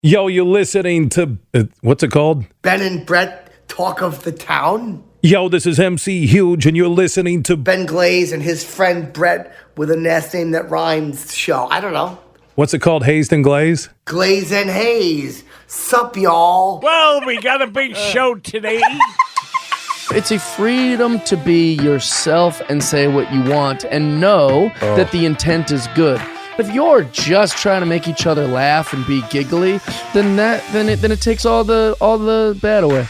Yo, you're listening to, what's it called? Ben and Brett Talk of the Town. Yo, this is MC Huge, and you're listening to Ben Glaze and his friend Brett with a last name that rhymes show. I don't know. What's it called, Hazed and Glaze? Glaze and Haze. Sup, y'all? Well, we got a big show today. It's a freedom to be yourself and say what you want and know that the intent is good. If you're just trying to make each other laugh and be giggly, then it takes all the bad away.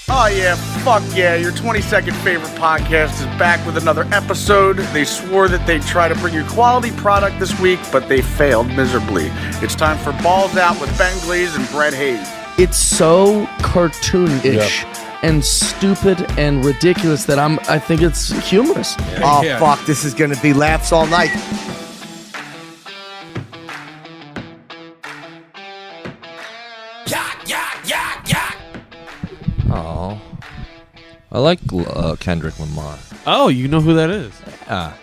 Oh yeah, fuck yeah, your 22nd favorite podcast is back with another episode. They swore that they'd try to bring you quality product this week, but they failed miserably. It's time for Balls Out with Ben Glaze and Brett Hayes. It's so cartoonish and stupid and ridiculous that I think it's humorous. Fuck, this is gonna be laughs all night. Oh, I like Kendrick Lamar. Oh, you know who that is? Yeah,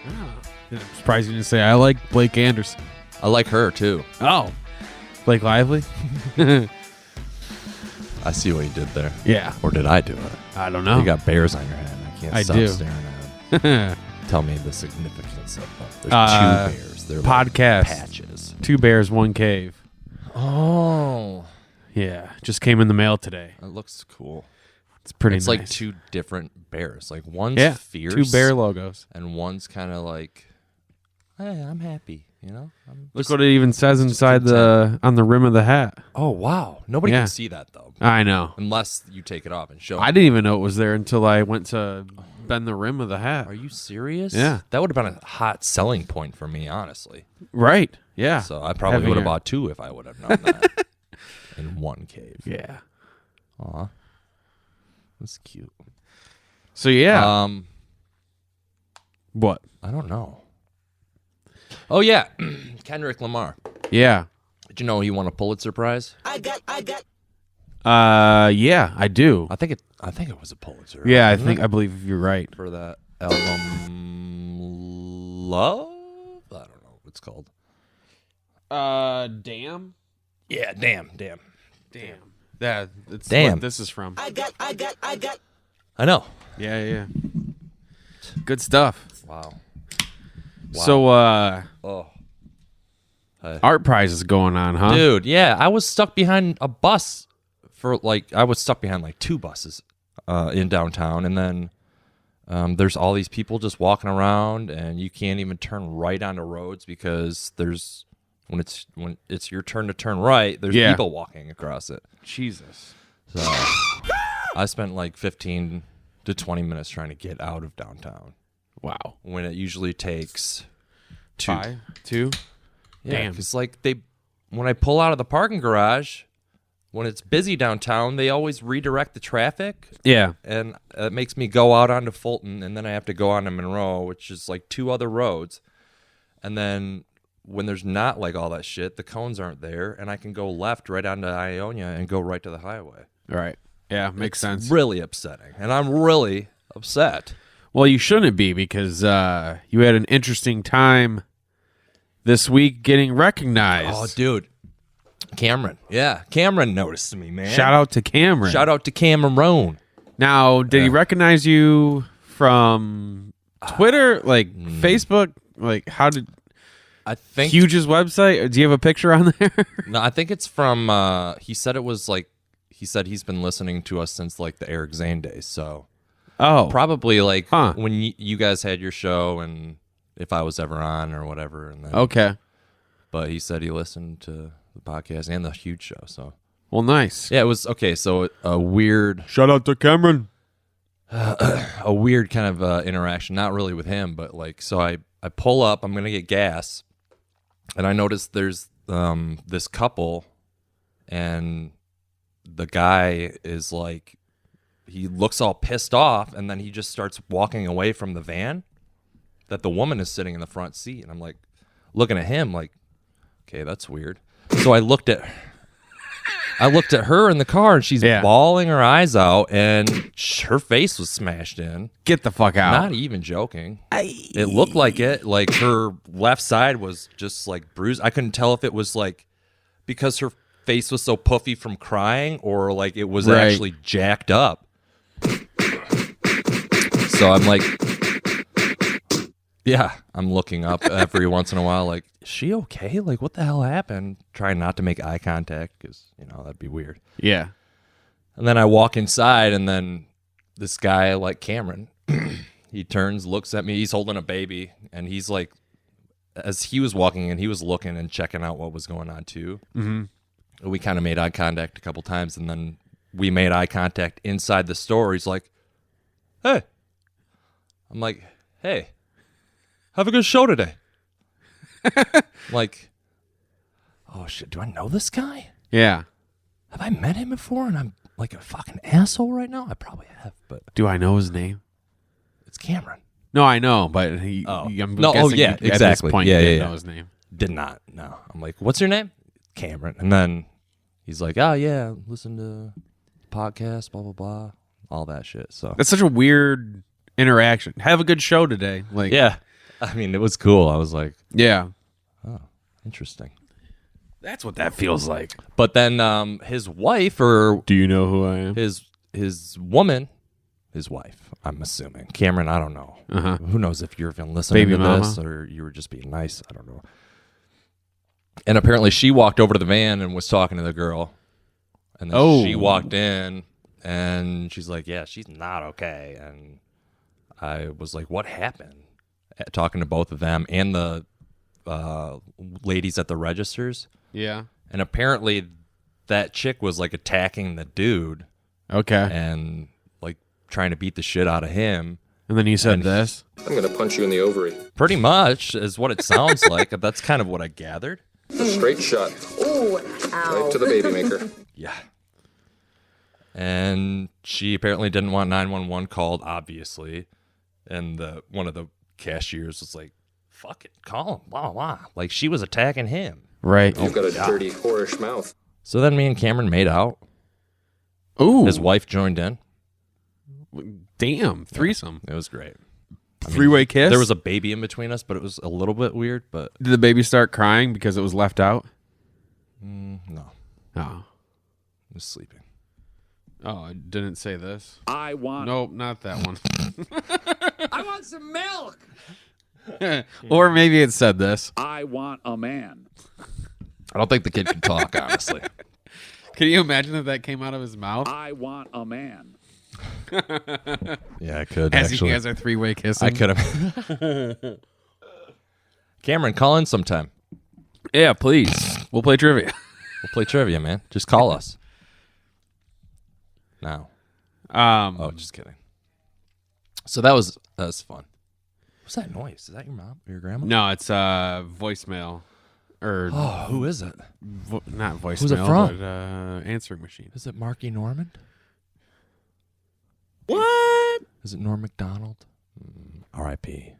I'm surprised you didn't say I like Blake Anderson. I like her too. Oh, Blake Lively? I see what you did there. Yeah. Or did I do it? I don't know. You got bears on your head. I can't I stop do. staring at them. Tell me the significance of them. There's two bears. They're podcast. like patches. 2 bears, 1 cave. Oh, Yeah, just came in the mail today. that looks cool. It's pretty It's nice. like 2 different bears. Like one's yeah, fierce. 2 bear logos. And one's kind of like, hey, I'm happy. You know. Look what it even says inside on the rim of the hat. Oh wow! Nobody Yeah. can see that though, I know. unless you take it off and show. I didn't even know it was there until I went to bend the rim of the hat. Are you serious? Yeah. That would have been a hot selling point for me, honestly. Right. Yeah. So I probably Having would have your- bought 2 if I would have known that. In 1 cave. Yeah. Aw. That's cute. So yeah. What? I don't know. Oh yeah, Kendrick Lamar. Yeah. Did you know he won a Pulitzer Prize? Yeah, I do. I think it was a Pulitzer. Yeah, wasn't it? I believe you're right. For that album Love? I don't know what it's called. Damn. Yeah, damn. Yeah, it's Damn. what this is from. I know. Yeah. Good stuff. Wow. So Oh. art prize is going on, huh? Dude, yeah, I was stuck behind a bus I was stuck behind like 2 buses in downtown, and then there's all these people just walking around, and you can't even turn right onto roads because when it's your turn to turn right, there's Yeah. people walking across it. Jesus. So I spent like 15 to 20 minutes trying to get out of downtown Wow. when it usually takes 2. 2? Yeah, Damn. because when I pull out of the parking garage, when it's busy downtown, they always redirect the traffic, Yeah. and it makes me go out onto Fulton, and then I have to go onto Monroe, which is like 2 other roads. And then when there's not like all that shit, the cones aren't there, and I can go left right onto Ionia and go right to the highway. All right. Yeah, makes sense. Really upsetting, and I'm really upset. Well, you shouldn't be because you had an interesting time this week getting recognized. Oh, dude. Cameron. Yeah, Cameron noticed me, man. Shout out to Cameron. Shout out to Cameron. Now, did he recognize you from Twitter, like Facebook? Like, how did I think Huge's website? Do you have a picture on there? No, I think it's from he said it was like he said he's been listening to us since like the Ericzane days. So Oh, probably like Huh. when you guys had your show and if I was ever on or whatever, and then okay. but he said he listened to the podcast and the Huge show. So Well, nice. yeah, it was okay. So a weird Shout out to Cameron. a weird kind of interaction, not really with him, but like so I pull up, I'm gonna get gas, and I notice there's this couple, and the guy is like, he looks all pissed off, and then he just starts walking away from the van that the woman is sitting in the front seat, and I'm like looking at him like, okay, that's weird. So I looked at her in the car, and she's bawling her eyes out, and her face was smashed in. Get the fuck out. Not even joking. It looked like it. Like her left side was just like bruised. I couldn't tell if it was like because her face was so puffy from crying or like it was Right. actually jacked up. So I'm like, yeah, I'm looking up every once in a while, like, is she okay? Like, what the hell happened? Trying not to make eye contact because, that'd be weird. Yeah. And then I walk inside, and then this guy, like Cameron, he turns, looks at me. He's holding a baby, and he's like, as he was walking in, he was looking and checking out what was going on, too. Mm-hmm. We kind of made eye contact a couple times, and then we made eye contact inside the store. He's like, hey. I'm like, hey, have a good show today. I'm like, oh, shit, do I know this guy? Yeah. Have I met him before and I'm like a fucking asshole right now? I probably have, but Do I know his name? it's Cameron. No, I know, but I'm No, guessing yeah, at this exactly. point Yeah, you yeah, didn't yeah. know his name. Did not, no. I'm like, what's your name? Cameron. And then he's like, oh, yeah, listen to podcast, blah, blah, blah, all that shit. So, That's such a weird interaction. Have a good show today. Like, yeah. I mean, it was cool. I was like, yeah. interesting. That's what that feels like. But then his wife or Do you know who I am? his woman, his wife, I'm assuming. Cameron, I don't know. Uh-huh. Who knows if you're even listening Baby to mama. this or you were just being nice. I don't know. And apparently she walked over to the van and was talking to the girl. And then she walked in and she's like, yeah, she's not okay. And I was like, what happened? Talking to both of them and the ladies at the registers. Yeah. And apparently that chick was like attacking the dude Okay. and like trying to beat the shit out of him. And then you said And- this. I'm gonna punch you in the ovary. Pretty much is what it sounds like. That's kind of what I gathered. A straight shot. Ooh, Right to the baby maker. Yeah. And she apparently didn't want 911 called, obviously. And one of the cashiers was like, fuck it, call him, blah, blah. Like she was attacking him. Right. You've got a dirty, whorish mouth. So then me and Cameron made out. Ooh. His wife joined in. Damn. Threesome. It was great. Three-way kiss? There was a baby in between us, but it was a little bit weird, but Did the baby start crying because it was left out? no, Oh. it was sleeping. Oh, I didn't say this. I want Nope, not that one. I want some milk. Or maybe it said this. I want a man. I don't think the kid could talk, honestly. Can you imagine if that came out of his mouth? I want a man. Yeah, I could, As actually. you guys are three-way kissing? I could have. Cameron, call in sometime. Yeah, please. We'll play trivia. We'll play trivia, man. Just call us. Now. Oh, just kidding. So that was fun. What's that noise? Is that your mom or your grandma? No, it's voicemail. Or Oh, who is it? not voicemail, Who's it from? but answering machine. Is it Marky Normand? What? Is it Norm MacDonald? R.I.P.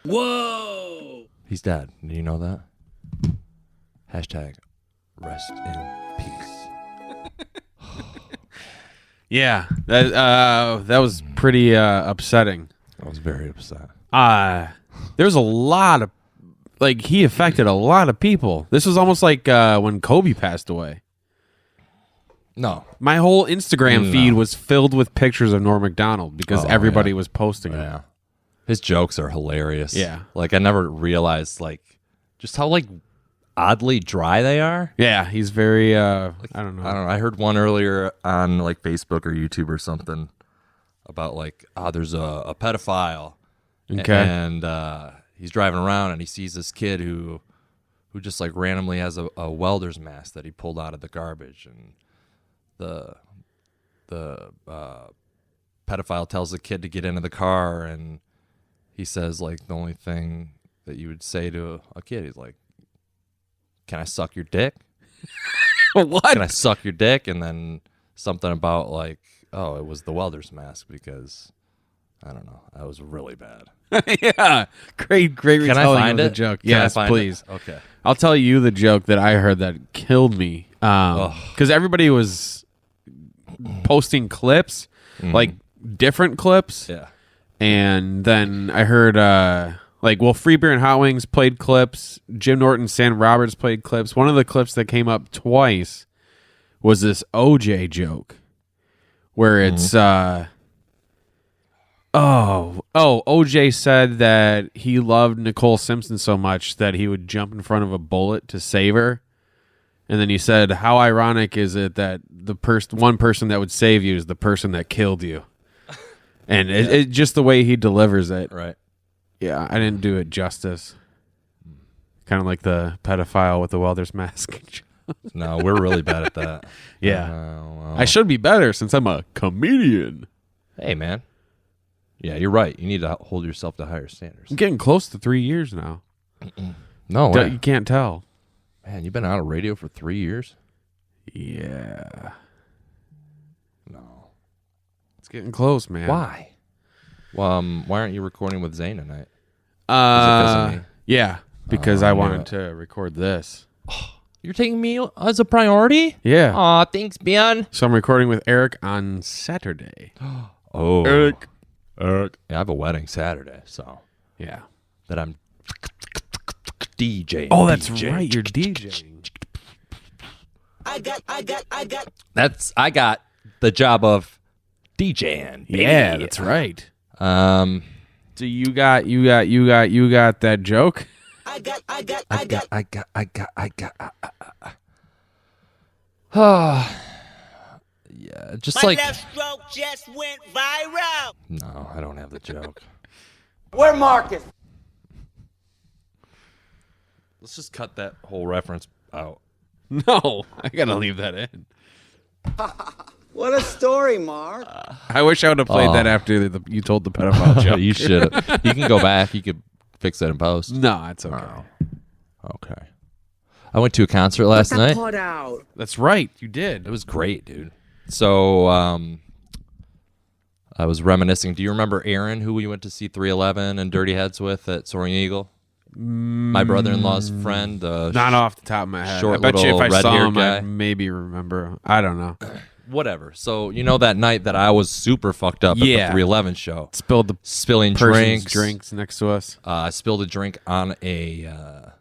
Whoa. He's dead. Do you know that? Hashtag rest in peace. Yeah, that was pretty upsetting. I was very upset. There was a lot of, like, he affected a lot of people. This was almost like when Kobe passed away. No. My whole Instagram No. feed was filled with pictures of Norm MacDonald because Oh, everybody yeah. was posting them. Yeah. His jokes are hilarious. Yeah. Like, I never realized, like, just how, like, oddly dry they are. Yeah, he's very, I don't know. I heard one earlier on, like, Facebook or YouTube or something about, like, there's a pedophile. Okay. And he's driving around and he sees this kid who just, like, randomly has a welder's mask that he pulled out of the garbage. And the pedophile tells the kid to get into the car, and he says, like, the only thing that you would say to a kid, he's like, can I suck your dick? What? Can I suck your dick? And then something about, like, oh, it was the welder's mask because, I don't know, that was really bad. Yeah, great Can I retelling find of it? the joke. Can I Yes, find please. it? Okay. I'll tell you the joke that I heard that killed me. Because everybody was posting clips, like different clips. Yeah. And then I heard, Free Beer and Hot Wings played clips. Jim Norton, Sam Roberts played clips. One of the clips that came up twice was this OJ joke where it's OJ said that he loved Nicole Simpson so much that he would jump in front of a bullet to save her. And then he said, how ironic is it that the one person that would save you is the person that killed you? And it just the way he delivers it. Right. Yeah, I didn't do it justice. Kind of like the pedophile with the welder's mask. No, we're really bad at that. Yeah. Well. I should be better since I'm a comedian. Hey, man. Yeah, you're right. You need to hold yourself to higher standards. I'm getting close to 3 years now. No way. You can't tell. Man, you've been out of radio for 3 years? Yeah. No. It's getting close, man. Why? Why aren't you recording with Zane tonight? Is it 'cause of me? Yeah, because I I knew wanted it. to record this. You're taking me as a priority? Yeah. Aw, thanks, Ben. So I'm recording with Eric on Saturday. Oh. Eric. Yeah, I have a wedding Saturday, so Yeah. that I'm DJing. Oh, that's DJing. right. You're DJing. I got the job of DJing. Baby. Yeah, that's right. Um, So you got that joke? I got. Yeah, just like. left stroke just went viral. No, I don't have the joke. Where Marcus? Let's just cut that whole reference out. No, I gotta leave that in. What a story, Mark. I wish I would have played that after you told the pedophile joke. You should. You can go back. You could fix that in post. No, it's okay. Okay. I went to a concert last night. Put out. That's right. You did. It was great, dude. So I was reminiscing. Do you remember Aaron, who we went to see 311 and Dirty Heads with at Soaring Eagle? My brother-in-law's friend. Not off the top of my head. short I bet you if little I saw red-haired him, guy. I'd maybe remember. I don't know. Whatever. So you know that night that I was super fucked up at the 311 show. Spilled the Spilling person's drinks next to us. I spilled a drink on a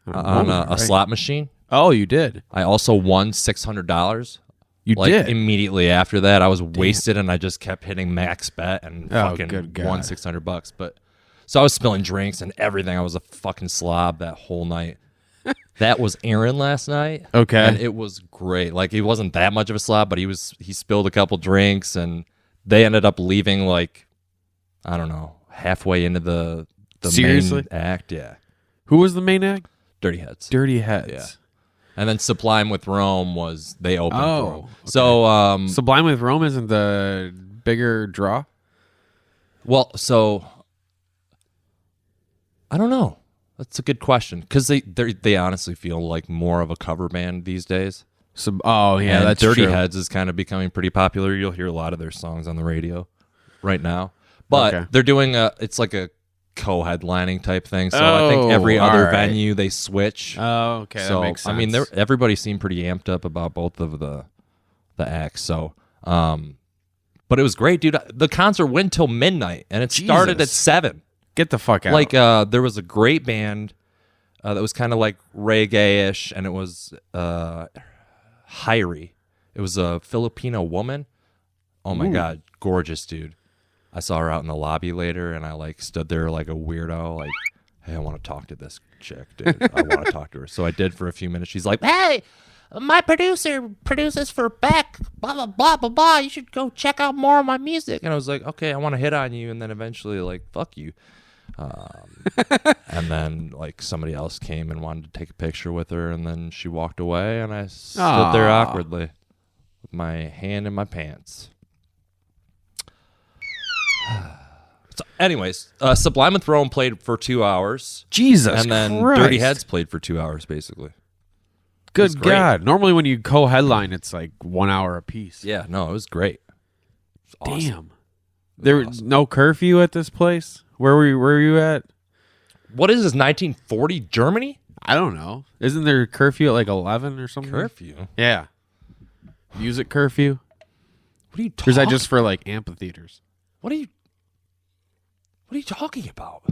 Right. slot machine. Oh, you did. I also won $600. You did. Immediately after that, I was wasted and I just kept hitting max bet and Oh, fucking good God. won $600. But so I was spilling drinks and everything. I was a fucking slob that whole night. That was Aaron last night. Okay. And it was great. Like, he wasn't that much of a slob, but he spilled a couple drinks and they ended up leaving, like, I don't know, halfway into the Seriously? main act. Yeah. Who was the main act? Dirty Heads. Dirty Heads. Yeah. And then Sublime with Rome they opened for him. okay. So Sublime with Rome isn't the bigger draw? well, so I don't know. That's a good question because they honestly feel like more of a cover band these days. Oh, yeah, And that's Dirty true. Heads is kind of becoming pretty popular. You'll hear a lot of their songs on the radio right now. But Okay. they're doing it's like a co-headlining type thing. So I think every Oh, other all right. venue they switch. Oh, okay. So that makes sense. I mean, everybody seemed pretty amped up about both of the acts. So, but it was great, dude. The concert went till midnight, and it started at Jesus. 7. Get the fuck out. Like, there was a great band that was kind of like reggae-ish, and it was Hyrie. It was a Filipino woman. Oh my god, gorgeous, dude. I saw her out in the lobby later, and I like stood there like a weirdo, like, hey, I want to talk to this chick, dude. I want to talk to her. So I did for a few minutes. She's like, hey, my producer produces for Beck, blah, blah, blah, blah, blah. You should go check out more of my music. And I was like, okay, I want to hit on you. And then eventually, like, fuck you. And then, like, somebody else came and wanted to take a picture with her. And then she walked away, and I stood there awkwardly with my hand in my pants. So, anyways, Sublime with Rome played for 2 hours. Jesus And then Christ. Dirty Heads played for 2 hours, basically. Good great. God. Normally when you co-headline, it's like 1 hour a piece. Yeah, no, it was great. It was awesome. Damn. There was no curfew at this place? Where were you at? What is this, 1940 Germany? I don't know. Isn't there curfew at like 11 or something? Curfew? Yeah. Music curfew? What are you Or talking is that just for like amphitheaters? What are you talking about?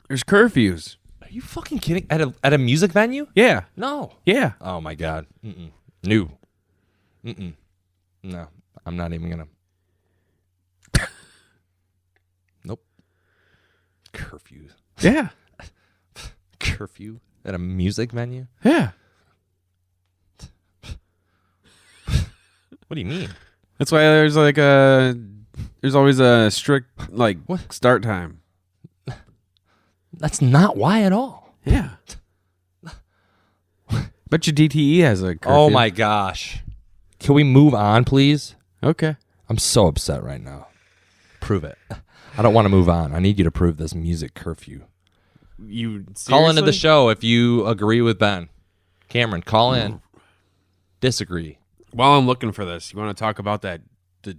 There's curfews. Are you fucking kidding? At a music venue? Yeah. No. Yeah. Oh my god. Mm-mm. New. No, I'm not even gonna. Nope. Curfew. Yeah. Curfew at a music venue? Yeah. What do you mean? That's why there's always a strict start time. That's not why at all. Yeah. Bet you DTE has a curfew. Oh my gosh. Can we move on, please? Okay. I'm so upset right now. Prove it. I don't want to move on. I need you to prove this music curfew. You Call into the seriously? show if you agree with Ben. Cameron, call in. Disagree. While I'm looking for this, you want to talk about the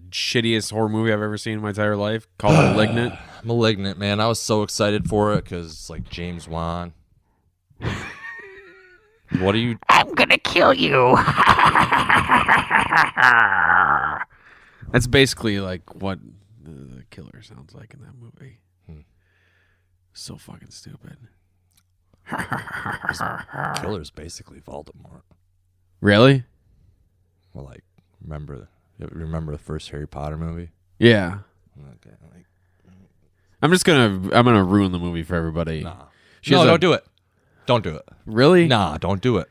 shittiest horror movie I've ever seen in my entire life called Malignant? Malignant, man. I was so excited for it because it's like James Wan. What are you? I'm gonna kill you. That's basically like what the killer sounds like in that movie. So fucking stupid. Killer's basically Voldemort. Really? Well, like, remember the first Harry Potter movie? Yeah. Okay, like, I'm gonna ruin the movie for everybody. nah. She No, has a- don't do it. Don't do it. Really? Nah, don't do it.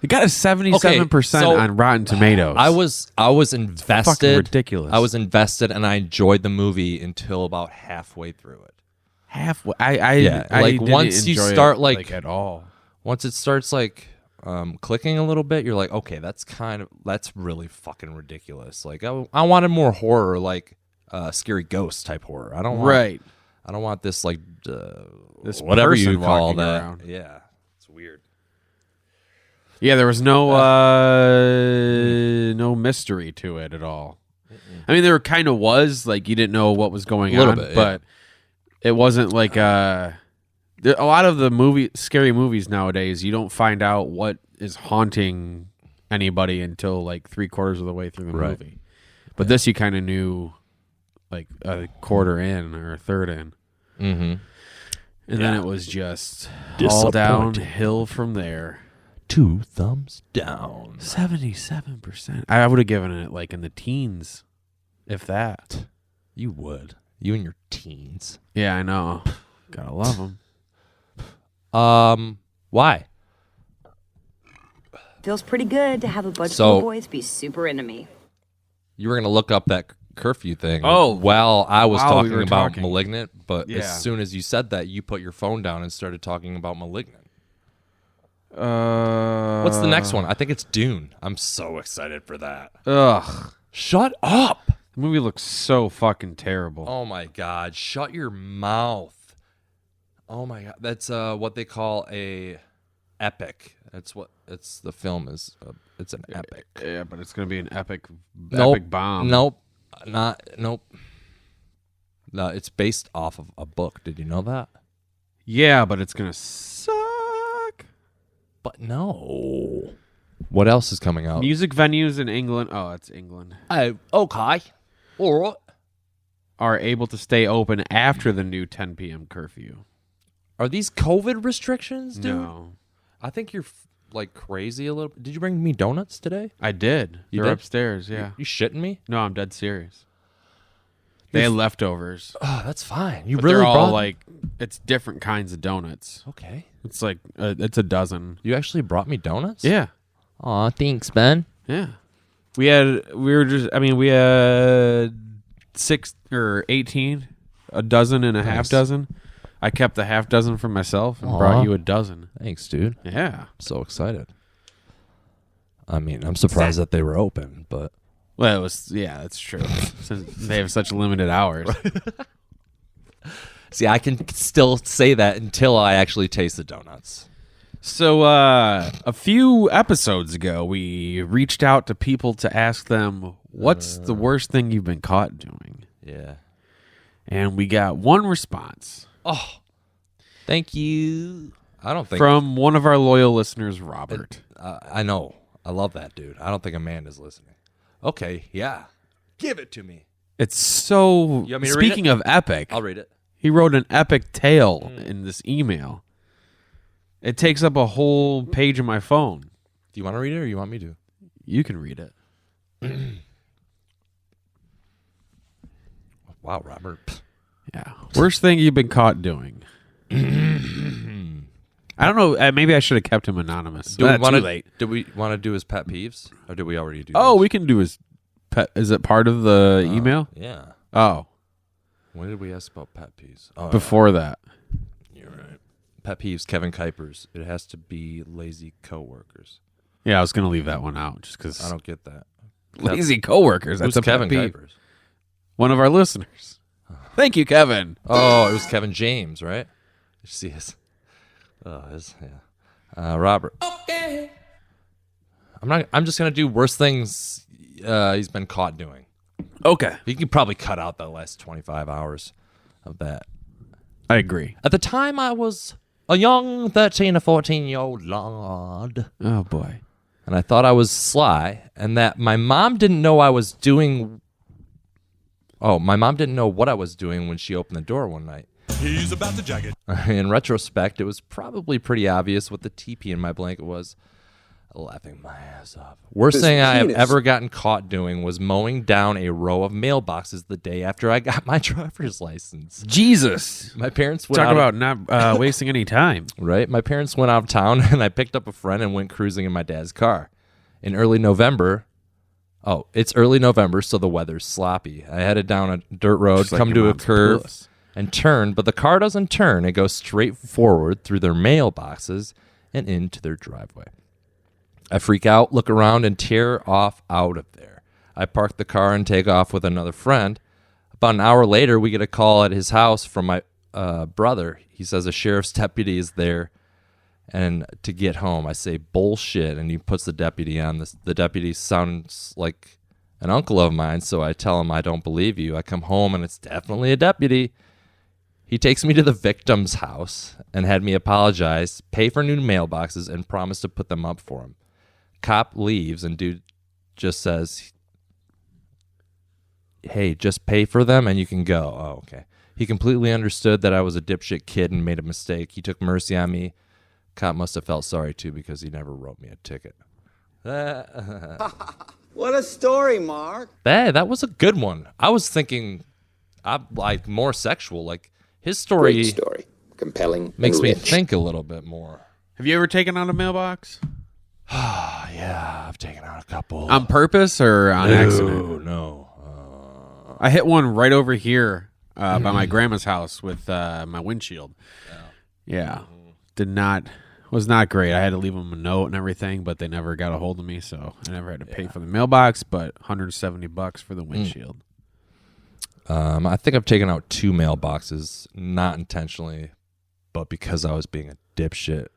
It got a 77% Okay, so- on Rotten Tomatoes. I was invested. Fucking ridiculous. I was invested, and I enjoyed the movie until about halfway through it. halfway. Yeah, I like, didn't once you enjoy start, it, like- at all. Once it starts like clicking a little bit, you're like, okay, that's really fucking ridiculous. Like, I wanted more horror, like scary ghost type horror. I don't want this like This whatever you person call walking that. around. Yeah, it's weird. Yeah, there was no mystery to it at all. I mean, there kind of was, like, you didn't know what was going A little on, bit, yeah. but it wasn't like a lot of the scary movies nowadays. You don't find out what is haunting anybody until like 3/4 of the way through the Right. movie. But this, you kind of knew like a quarter in or a third in, Mm-hmm. and then it was just all downhill from there. 2 thumbs down. 77%. I would have given it like in the teens, if that. You would. You and your teens. Yeah, I know. Gotta love them. Why? Feels pretty good to have a bunch So- of boys be super into me. You were gonna look up that curfew thing. Oh, well, I was while we talking were about talking. Malignant, but Yeah. as soon as you said that, you put your phone down and started talking about Malignant. What's What's the next one? I think it's Dune. I'm so excited for that. Ugh. Shut up. The movie looks so fucking terrible. Oh my god, shut your mouth. Oh my god, that's what they call a epic. That's what the film is. It's an epic. Yeah, but it's gonna be an epic Nope. bomb. Nope. Nope. No, it's based off of a book. Did you know that? Yeah, but it's gonna suck. But no. What else is coming out? Music venues in England. Oh, it's England. Oh, okay. All right. Are able to stay open after the new 10 p.m. curfew. Are these COVID restrictions, dude? No, I think you're like crazy a little. Did you bring me donuts today? I did. You They're did? upstairs. Yeah. You shitting me? No, I'm dead serious. They had leftovers. Oh, that's fine. You But really they're all brought like it's different kinds of donuts. Okay. It's like it's a dozen. You actually brought me donuts? Yeah, Aw, thanks, Ben. yeah. We had 6 or 18, a dozen and a half Nice. dozen. I kept the half dozen for myself and Aw. brought you a dozen. Thanks, dude. Yeah. I'm so excited. I mean, I'm surprised that they were open, but Well, it was that's true. Since they have such limited hours. see, I can still say that until I actually taste the donuts. So a few episodes ago, we reached out to people to ask them what's the worst thing you've been caught doing, Yeah. and we got one response Oh, thank you. I don't think from one of our loyal listeners, Robert. I know. I love that dude. I don't think Amanda's listening. Okay, yeah. Give it to me. It's so. You want me to read Speaking it? of epic, I'll read it. he wrote an epic tale in this email. It takes up a whole page of my phone. Do you want to read it or you want me to? You can read it. Wow, Robert. Yeah. Worst thing you've been caught doing. I don't know. Maybe I should have kept him anonymous. Do we want to do his pet peeves, or did we already do? Oh, those? we can do his pet. Is it part of the email? Yeah. Oh, When did we ask about pet peeves? Oh, before that. You're right. Pet peeves, Kevin Kuipers. It has to be lazy coworkers. Yeah, I was gonna leave that one out just because I don't get that. lazy coworkers. That's Who's a Kevin pet peeve. Kuipers? One of our listeners. Thank you, Kevin. Oh, it was Kevin James, right? Did you see his? Robert. Okay. I'm just gonna do worst things he's been caught doing. Okay. You can probably cut out the last 25 hours of that. I agree. At the time, I was a young 13 or 14-year-old lad. Oh boy. And I thought I was sly, and that my mom didn't know I was doing. Oh, my mom didn't know what I was doing when she opened the door one night. He's about to jacket. In retrospect, it was probably pretty obvious what the teepee in my blanket was. Laughing my ass off. Worst thing I have ever gotten caught doing was mowing down a row of mailboxes the day after I got my driver's license. Jesus. My parents went Talk out about not wasting any time. Right? My parents went out of town, and I picked up a friend and went cruising in my dad's car. In early November, it's early November, so the weather's sloppy. I headed down a dirt road, Just like come your to a mom's curve, puss. and turn, but the car doesn't turn. It goes straight forward through their mailboxes and into their driveway. I freak out, look around, and tear off out of there. I park the car and take off with another friend. About an hour later, we get a call at his house from my brother. He says a sheriff's deputy is there and to get home. I say, bullshit, and he puts the deputy on. The deputy sounds like an uncle of mine, so I tell him I don't believe you. I come home, and it's definitely a deputy. He takes me to the victim's house and had me apologize, pay for new mailboxes, and promise to put them up for him. Cop leaves, and dude just says, hey, just pay for them and you can go. Oh, okay. He completely understood that I was a dipshit kid and made a mistake. He took mercy on me. Cop must have felt sorry, too, because he never wrote me a ticket. What a story, Mark. Hey, that was a good one. I was thinking like more sexual. Like his story, Great story. Compelling. makes and me rich. think a little bit more. Have you ever taken out a mailbox? Yeah, I've taken out a couple. On purpose or on accident? No. I hit one right over here by my grandma's house with my windshield. Yeah. Was not great. I had to leave them a note and everything, but they never got a hold of me, so I never had to pay for the mailbox, but $170 for the windshield. I think I've taken out 2 mailboxes, not intentionally, but because I was being a dipshit.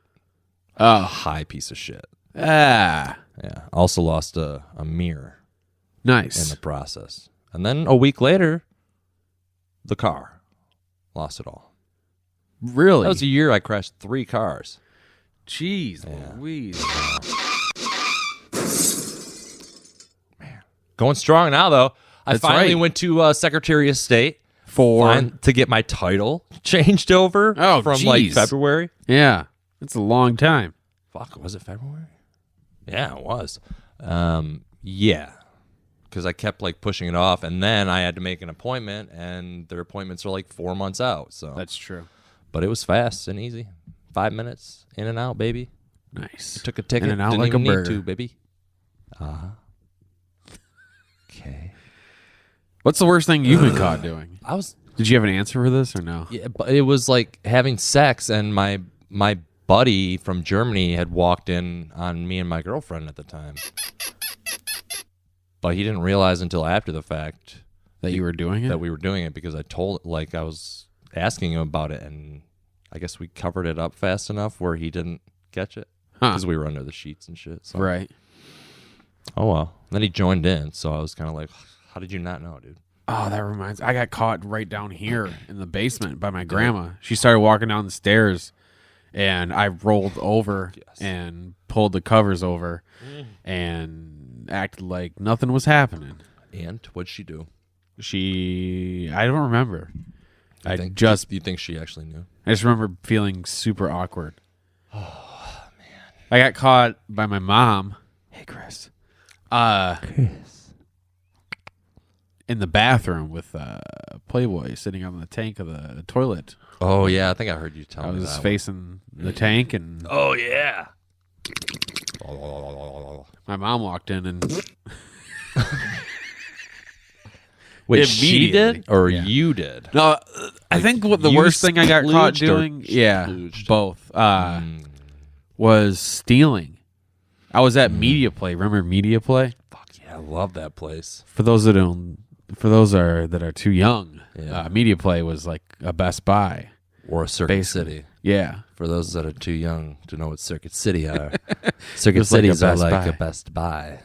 A high piece of shit. Ah. Yeah. Also lost a mirror. Nice. In the process. And then a week later, the car. Lost it all. Really? That was a year I crashed 3 cars. Jeez Louise. Man. Going strong now, though. I finally went to Secretary of State to get my title changed over from like February. Yeah. It's a long time. Fuck, was it February? Yeah, it was. Yeah. Because I kept like pushing it off, and then I had to make an appointment, and their appointments are like 4 months out. So that's true. But it was fast and easy. 5 minutes, in and out, baby. Nice. I took a ticket. In and out Didn't like even a burger. need to, baby. Okay. What's the worst thing you've been caught doing? I was. Did you have an answer for this or no? Yeah, but it was like having sex, and my buddy from Germany had walked in on me and my girlfriend at the time. But he didn't realize until after the fact that you were doing it. That we were doing it because I was asking him about it, and I guess we covered it up fast enough where he didn't catch it because we were under the sheets and shit. So. Right. Oh well. Then he joined in, so I was kind of like, "How did you not know, dude?" Oh, that reminds me. I got caught right down here in the basement by my grandma. She started walking down the stairs, and I rolled over and pulled the covers over and acted like nothing was happening. And what'd she do? I don't remember. You think she actually knew? I just remember feeling super awkward. Oh, man. I got caught by my mom. Hey, Chris. in the bathroom with Playboy sitting on the tank of the toilet. Oh yeah, I think I heard you tell I me was that. facing the tank, and Oh yeah. my mom walked in, and Wait, she Immediately. did or Yeah. you did? no, I think what the you worst thing I got caught splooged or doing, yeah, splooged? both, was stealing. I was at Media Play. Remember Media Play? Fuck yeah, I love that place. For those that are too young, Yeah. Media Play was like a Best Buy. Or a Circuit Basically. City. Yeah, For those that are too young to know what Circuit City are, Circuit was like a Cities are Best like Buy. a Best Buy,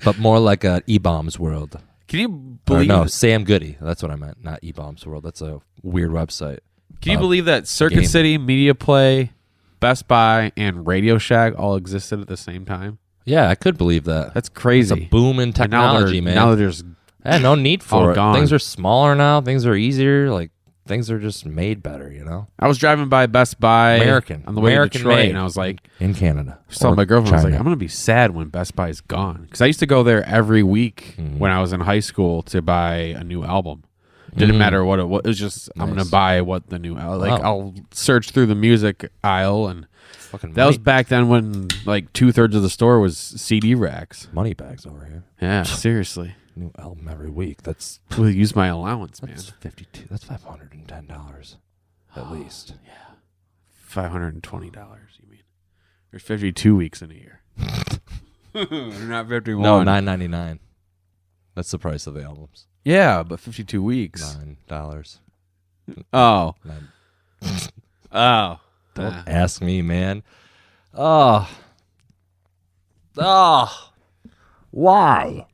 but more like a E-Bombs World. can you Or believe? no, Sam Goody. That's what I meant, not E-Bombs World. That's a weird website. Can you believe that Circuit game. City, Media Play, Best Buy, and Radio Shack all existed at the same time? Yeah, I could believe that. That's crazy. It's a boom in And now technology, they're- man. Now there's Yeah, no need all for it. gone. Things are smaller now. Things are easier. Like things are just made better. You know, I was driving by Best Buy American on the way American to Detroit, made. and I was like, in Canada. I was telling Or my girlfriend, I was like, China. I'm going to be sad when Best Buy's gone. Because I used to go there every week Mm-hmm. when I was in high school to buy a new album. Didn't matter what it was. It was just, I'm going Nice. to buy what the new album. Like, Wow. I'll search through the music aisle, and Fucking that was back then when like 2/3 of the store was CD racks. money bags over here. Yeah, seriously. New album every week. That's We'll use my allowance, man. that's $52. That's $510 at least. $520, you mean? There's 52 weeks in a year. Not 51. No, $9.99. That's the price of the albums. Yeah, but 52 weeks. $9. Oh. Nine. Oh. Don't ask me, man. Oh. Why?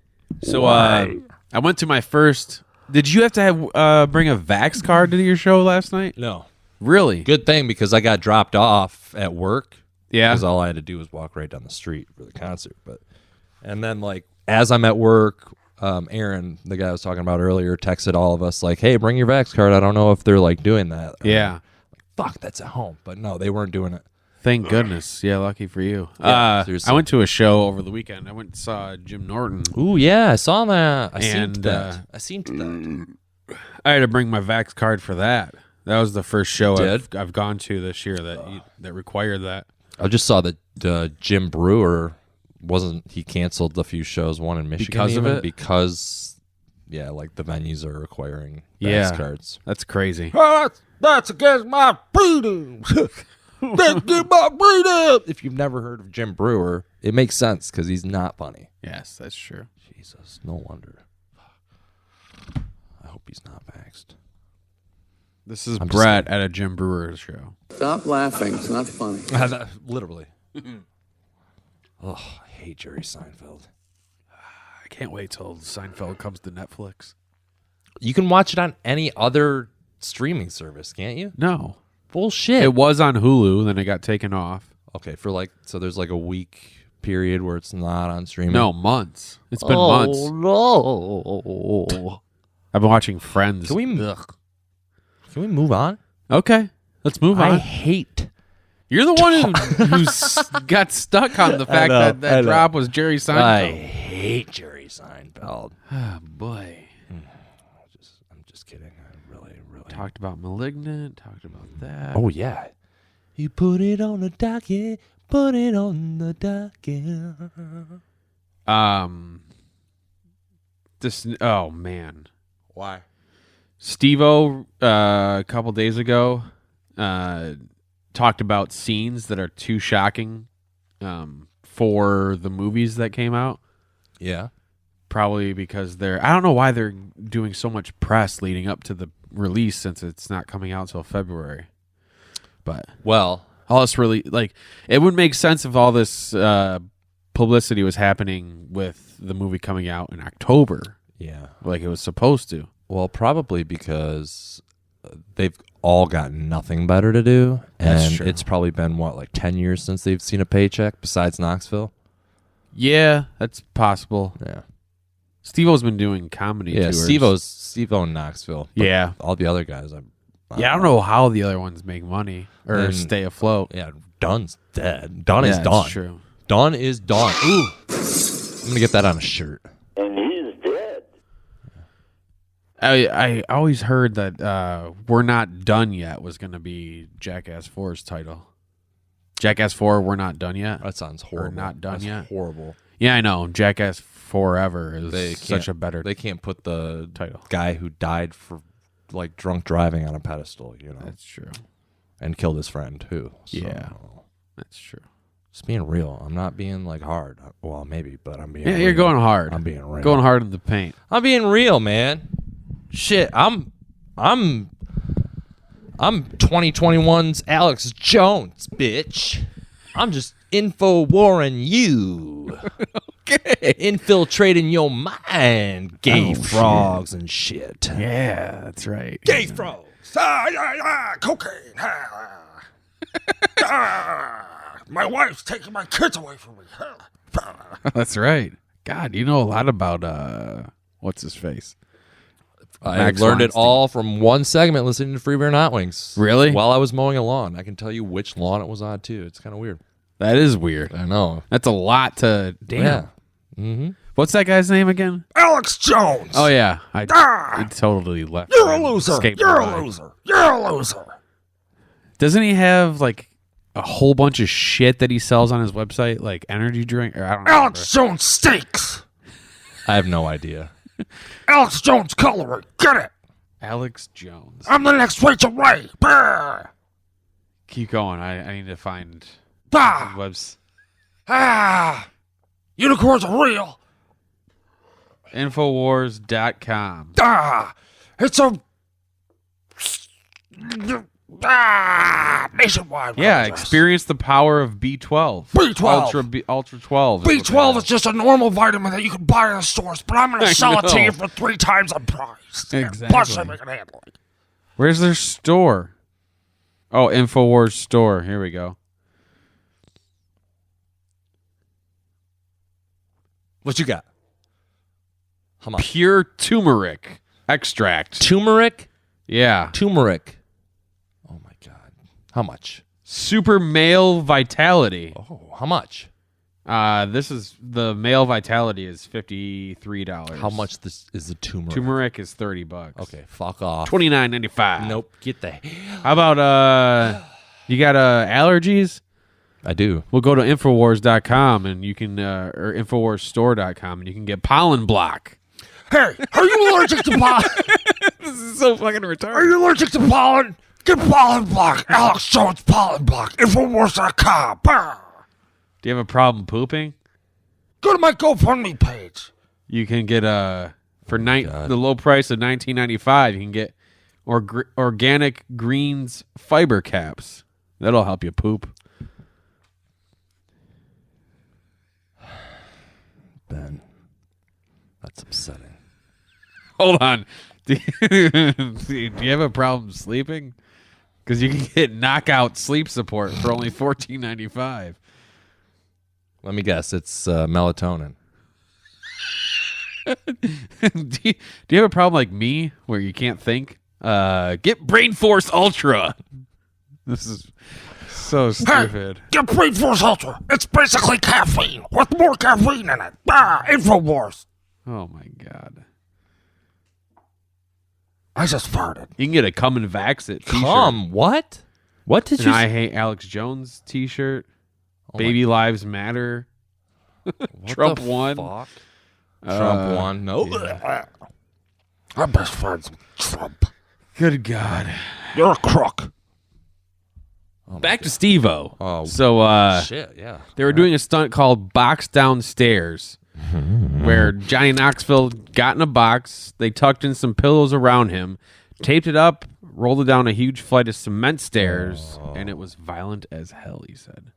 So I went to my first. Did you have to have bring a Vax card to your show last night? No. Really? Good thing because I got dropped off at work. Yeah. Because all I had to do was walk right down the street for the concert. And then like as I'm at work, Aaron, the guy I was talking about earlier, texted all of us like, "Hey, bring your Vax card." I don't know if they're like doing that. Yeah. Fuck, that's at home. But no, they weren't doing it. Thank goodness. Yeah, lucky for you. Yeah, seriously. I went to a show over the weekend. I went and saw Jim Norton. Ooh, yeah, I saw that. I seen And, that. I seen that. I had to bring my Vax card for that. That was the first show did? I've gone to this year that required that. I just saw that Jim Brewer he canceled a few shows, one in Michigan Because of even, it? because like the venues are requiring Yeah. Vax cards. That's crazy. That's against my freedom. That's against my freedom. If you've never heard of Jim Brewer, it makes sense because he's not funny. Yes, that's true. Jesus, no wonder. I hope he's not vaxxed. This is I'm just Brett at a Jim Brewer show. Stop laughing. It's not funny. Literally. Oh, I hate Jerry Seinfeld. I can't wait till Seinfeld comes to Netflix. You can watch it on any other streaming service, can't you? No. Bullshit. It was on Hulu, then it got taken off. Okay, so there's like a week period where it's not on streaming. No, months. It's been months. No. I've been watching Friends. Can we move on? Okay, let's move on. I hate. You're the one who got stuck on the fact know, that I know. drop was Jerry I Seinfeld. hate Jerry Seinfeld. Oh, boy. I'm just kidding. I really. Talked about Malignant. Talked about that. Oh yeah. You put it on the docket. Put it on the docket. This. Oh man. Why? Steve-O, a couple days ago, talked about scenes that are too shocking for the movies that came out. Yeah. Probably because I don't know why they're doing so much press leading up to the release since it's not coming out till February. But Well, all this really, like, it would make sense if all this publicity was happening with the movie coming out in October, yeah. like it was supposed to. Well, probably because they've all got nothing better to do, That's and true. it's probably been like 10 years since they've seen a paycheck besides Knoxville. Yeah, that's possible. Yeah. Steve-O's been doing comedy Yeah, tours. Steve-O in Knoxville. But Yeah. all the other guys, I don't know how the other ones make money or And- stay afloat. Yeah, Dunn's dead. Dunn is Yeah, done. it's true. Dunn is done. Ooh, I'm gonna get that on a shirt. And he's dead. I always heard that We're Not Done Yet was going to be Jackass 4's title. Jackass 4, We're Not Done Yet? That sounds horrible. Or Not Done That's Yet? horrible. Yeah, I know. Jackass Forever is such a better They can't put the title. Guy who died for like drunk driving on a pedestal, you know. That's true. And killed his friend too. So, yeah, that's true. Just being real. I'm not being like hard. Well, maybe, but I'm being Yeah, real. you're going hard. I'm being real. Going hard in the paint. I'm being real, man. Shit, I'm 2021's Alex Jones, bitch. I'm just info warring you. Okay. Infiltrating your mind, gay frogs and shit. Yeah, that's right. Gay frogs. Cocaine. My wife's taking my kids away from me. That's right. God, you know a lot about what's his face? I Max learned it Weinstein. all from one segment listening to Free Beer and Hot Wings. Really? While I was mowing a lawn. I can tell you which lawn it was on, too. It's kind of weird. That is weird. I know. That's a lot to... Damn. Yeah. Mm-hmm. What's that guy's name again? Alex Jones. Oh, yeah. I totally left. You're a loser. Escaped You're my a mind. loser. You're a loser. Doesn't he have, like, a whole bunch of shit that he sells on his website? Like energy drink? Or I don't know. Alex Jones steaks. I have no idea. Alex Jones coloring. Get it. Alex Jones. I'm the next Rachel Ray. Brr. Keep going. I need to find Ah. webs. Unicorns are real. Infowars.com. It's a nationwide. Yeah, address. experience the power of B12. B12. Ultra 12. B12 is just a normal vitamin that you can buy in the stores, but I'm going I to sell it to know. you for 3 times the price. Exactly. Plus shipping and handling. Where's their store? Oh, Infowars store. Here we go. What you got? How much? Pure turmeric extract. Turmeric? Yeah. Turmeric. Oh, my God. How much? Super male vitality. Oh, how much? This is the male vitality is $53. How much this is the turmeric? Turmeric is $30. Okay, fuck off. $29.95. Nope. Get the How about you got allergies? I do. We'll go to Infowars.com and you can or InfowarsStore.com and you can get pollen block. Hey, are you allergic to pollen? This is so fucking retarded. Are you allergic to pollen? Get pollen block. Alex Jones pollen block. Infowars.com. Brr. Do you have a problem pooping? Go to my GoFundMe page. You can get the low price of $19.95. You can get organic greens fiber caps. That'll help you poop. Ben, that's upsetting. Hold on. Do you have a problem sleeping? Because you can get knockout sleep support for only $14.95. Let me guess. It's melatonin. do you have a problem like me where you can't think? Get Brain Force Ultra. This is so stupid. Hey, get Brain Force Ultra. It's basically caffeine with more caffeine in it. Infowars. Oh my God. I just farted. You can get a Come and Vax It t-shirt. Come? What? What did An you I Hate Alex Jones t-shirt. Oh Baby Lives Matter. Trump the won. Fuck? Trump won. No. I'm best friends with Trump. Good God. You're a crook. Back to Steve-O. Oh, so, shit, yeah. they were doing a stunt called Box Downstairs, where Johnny Knoxville got in a box, they tucked in some pillows around him, taped it up, rolled it down a huge flight of cement stairs, and it was violent as hell, he said.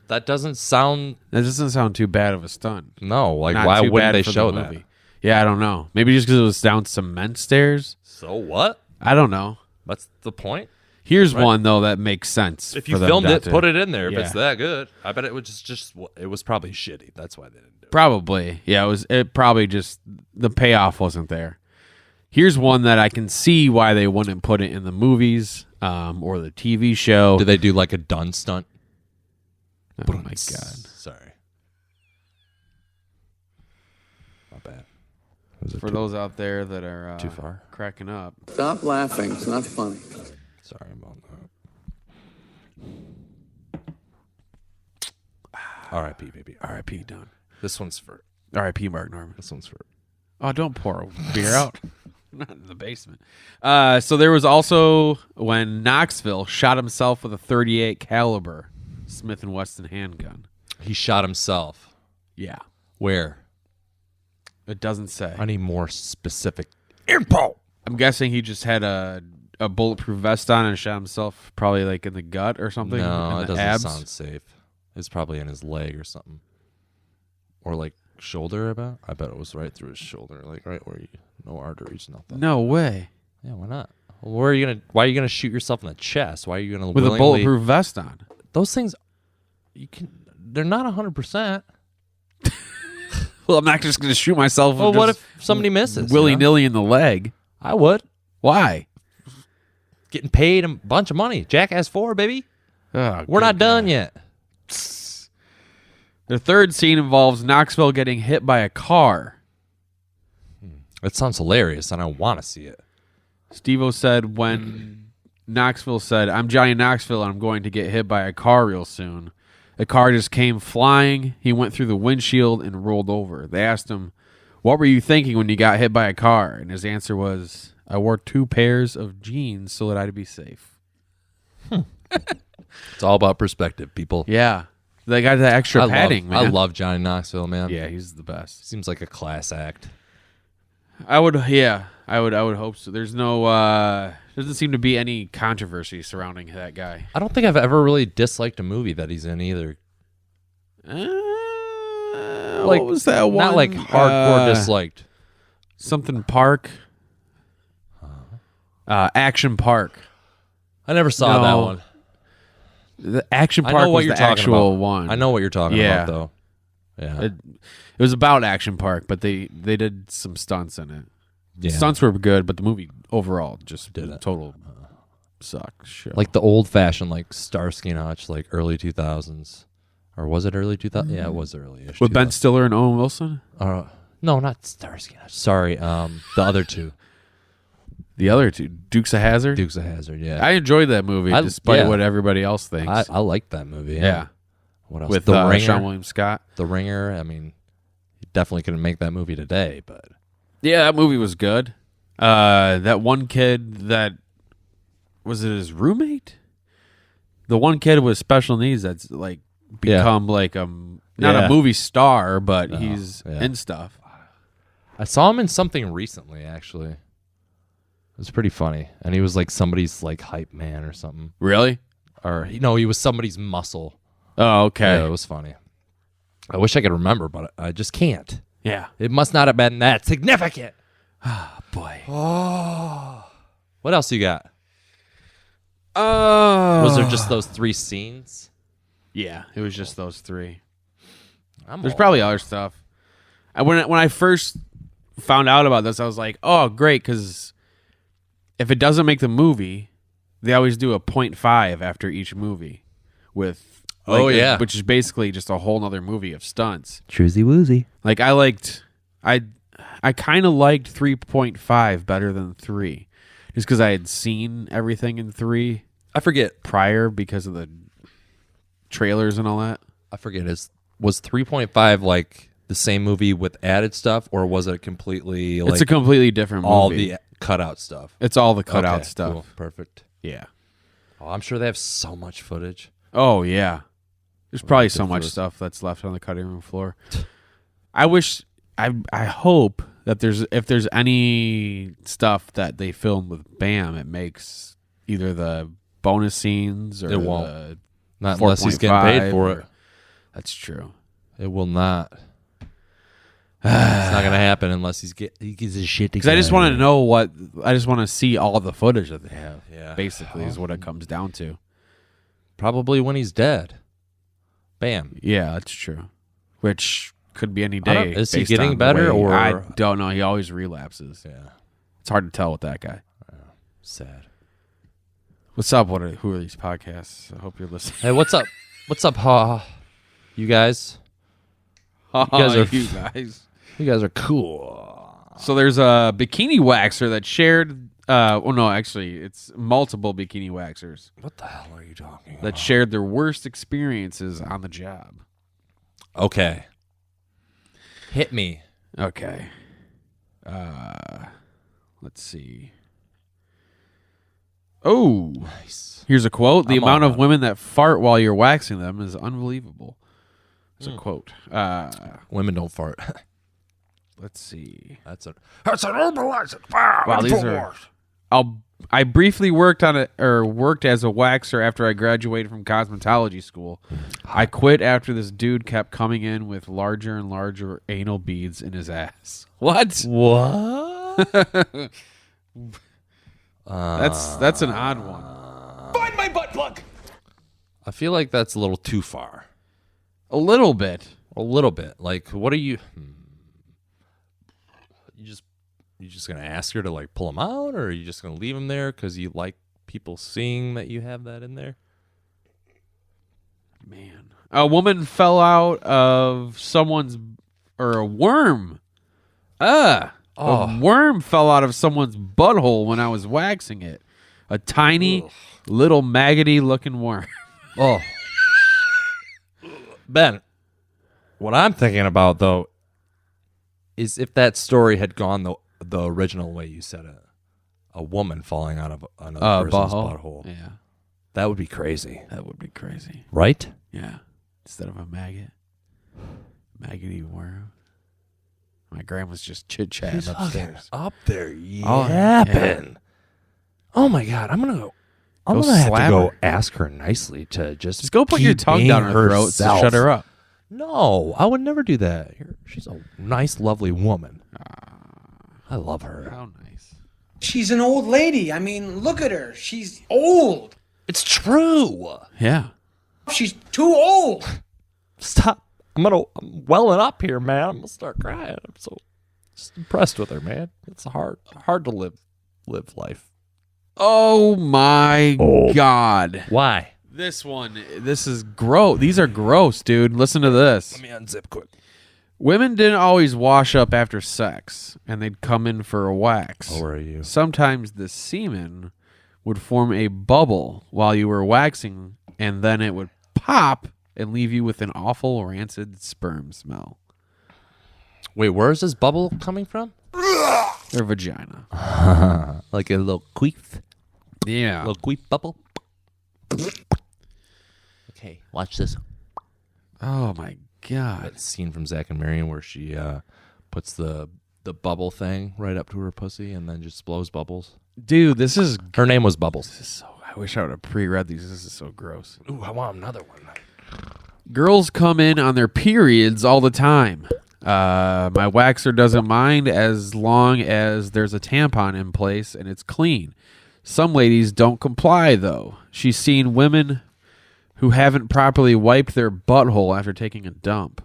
That doesn't sound... That doesn't sound too bad of a stunt. No, like, Not why too wouldn't bad they for the show movie. that? Yeah, I don't know. Maybe just because it was down cement stairs? So what? I don't know. What's the point? Here's one, though, that makes sense. If you for them filmed not it, to- put it in there. If Yeah. it's that good, I bet it was just it was probably shitty. That's why they didn't do it. Probably. Yeah, it probably just, the payoff wasn't there. Here's one that I can see why they wouldn't put it in the movies or the TV show. Did they do like a Dunn stunt? Oh, my God. Sorry. Not bad. It For those out there that are too far? cracking up. Stop laughing. It's not funny. Sorry about that. R.I.P. baby. R.I.P. Dunn. This one's for. R.I.P. Mark Norman. This one's for. Oh, don't pour a beer out. Not in the basement. So there was also when Knoxville shot himself with a .38 caliber Smith & Wesson handgun. He shot himself. Yeah. Where? It doesn't say. I need more specific info. I'm guessing he just had a bulletproof vest on and shot himself probably like in the gut or something. No, in it the doesn't abs. sound safe. It's probably in his leg or something. Or like shoulder, I bet it was right through his shoulder, like right where you no arteries, nothing. No way. Yeah, why not? Well, why are you gonna shoot yourself in the chest? Why are you gonna With a bulletproof vest on? Those things they're not 100%. Well, I'm not just going to shoot myself. Well, what if somebody misses? Willy-nilly in the leg. I would. Why? Getting paid a bunch of money. Jackass 4, baby. Oh, We're not done yet. The third scene involves Knoxville getting hit by a car. It sounds hilarious, and I want to see it. Steve-O said when Knoxville said, "I'm Johnny Knoxville, and I'm going to get hit by a car real soon." The car just came flying. He went through the windshield and rolled over. They asked him, "What were you thinking when you got hit by a car?" And his answer was, "I wore 2 pairs of jeans so that I'd be safe." It's all about perspective, people. Yeah. They got that extra padding, man. I love Johnny Knoxville, man. Yeah, he's the best. Seems like a class act. I would hope so. There's no doesn't seem to be any controversy surrounding that guy. I don't think I've ever really disliked a movie that he's in either. What was that one? Not like hardcore disliked. Something Park. Action Park. I never saw that one. The Action I Park know what was you're the talking actual about. one. I know what you're talking Yeah. about, though. Yeah. It was about Action Park, but they did some stunts in it. Yeah. Stunts were good, but the movie overall just Did it. total suck show. Like the old fashioned, like Starsky and Hutch, like early 2000s. Or was it early 2000s? Yeah, it was early-ish. with Ben Stiller and Owen Wilson. No, not Starsky and Hutch. Sorry, the other two. The other two, Dukes of Hazzard. Dukes of Hazzard, yeah. I enjoyed that movie, despite what everybody else thinks. I liked that movie. Yeah. What else? With The Ringer. Sean William Scott. The Ringer. I mean, you definitely couldn't make that movie today, but Yeah, that movie was good. That one kid that was it his roommate? The one kid with special needs that's like become like not a movie star, but he's in stuff. I saw him in something recently, actually. It was pretty funny, and he was like somebody's like hype man or something. Really? Or he was somebody's muscle. Oh, okay. Yeah, it was funny. I wish I could remember, but I just can't. Yeah. It must not have been that significant. Oh, boy. Oh. What else you got? Was Was there just those 3 scenes? Yeah, it was just those 3. I'm There's all- probably other stuff. When I first found out about this, I was like, "Oh, great!" Because if it doesn't make the movie, they always do a 0.5 after each movie, with which is basically just a whole nother movie of stunts. Choosy woozy. Like I kind of liked 3.5 better than 3, just because I had seen everything in 3. I forget. Prior because of the trailers and all that. I forget. Was 3.5 like the same movie with added stuff, or was it completely like It's a completely different movie. all the cutout stuff? It's all the cutout Okay, stuff. cool. Perfect. Yeah. Oh, I'm sure they have so much footage. Oh yeah. There's probably so good much for us. stuff that's left on the cutting room floor. I hope that if there's any stuff that they filmed with Bam, it makes either the bonus scenes or It won't. the Not unless he's getting paid for it. That's true. It will not. It's not gonna happen unless he gets his shit together. Because I just want to know I just want to see all the footage that they have. Yeah. Basically, is what it comes down to. Probably when he's dead. Bam. Yeah, that's true. Which could be any I don't- day. is he based getting on the better, way- or- I don't know. He always relapses. Yeah. It's hard to tell with that guy. Sad. What's up? Who are these podcasts? I hope you're listening. Hey, what's up? What's up, you guys? You guys are- you guys. You guys are cool. So there's a bikini waxer that shared. Well, no, actually, it's multiple bikini waxers. What the hell are you talking about? That shared their worst experiences on the job. Okay. Hit me. Okay. Let's see. Oh, Nice. here's a quote. The I'm amount all of about women that fart while you're waxing them is unbelievable. It's a quote. Women don't fart. Let's see. That's an urban legend. Wow, these are. I briefly worked as a waxer after I graduated from cosmetology school. I quit after this dude kept coming in with larger and larger anal beads in his ass. What? What? That's an odd one. Find my butt plug. I feel like that's a little too far. A little bit. A little bit. Like, what are you? You just gonna ask her to like pull them out, or are you just gonna leave them there because you like people seeing that you have that in there? Man, a woman fell out of someone's, or a worm. A worm fell out of someone's butthole when I was waxing it. A tiny, little maggoty looking worm. Oh, Ben, what I'm thinking about though is if that story had gone the original way you said it, a woman falling out of another person's butthole. Yeah, that would be crazy. that would be crazy. Right? Yeah, instead of a maggoty worm. My grandma's just chit chatting upstairs. Up there, Oh, yapping. Oh my God, I'm gonna have to slap go her. ask her nicely to just Just go put your keep tongue being down her throat to herself. shut her up. No, I would never do that. She's a nice, lovely woman. I love her. How nice. She's an old lady. I mean, look at her. She's old. It's true. Yeah. She's too old. Stop. I'm welling up here, man. I'm gonna start crying. I'm so just impressed with her, man. It's hard to live life. Oh my God. Why? This is gross. These are gross, dude. Listen to this. Let me unzip quick. Women didn't always wash up after sex, and they'd come in for a wax. How are you? Sometimes the semen would form a bubble while you were waxing, and then it would pop and leave you with an awful rancid sperm smell. Wait, where is this bubble coming from? Their vagina. Like a little queef. Yeah. Little queef bubble. Okay, watch this. Oh my God. That scene from Zack and Miriam where she puts the bubble thing right up to her pussy and then just blows bubbles. Dude, this is... Her name was Bubbles. I wish I would have pre-read these. This is so gross. Ooh, I want another one. Girls come in on their periods all the time. My waxer doesn't mind as long as there's a tampon in place and it's clean. Some ladies don't comply, though. She's seen women who haven't properly wiped their butthole after taking a dump.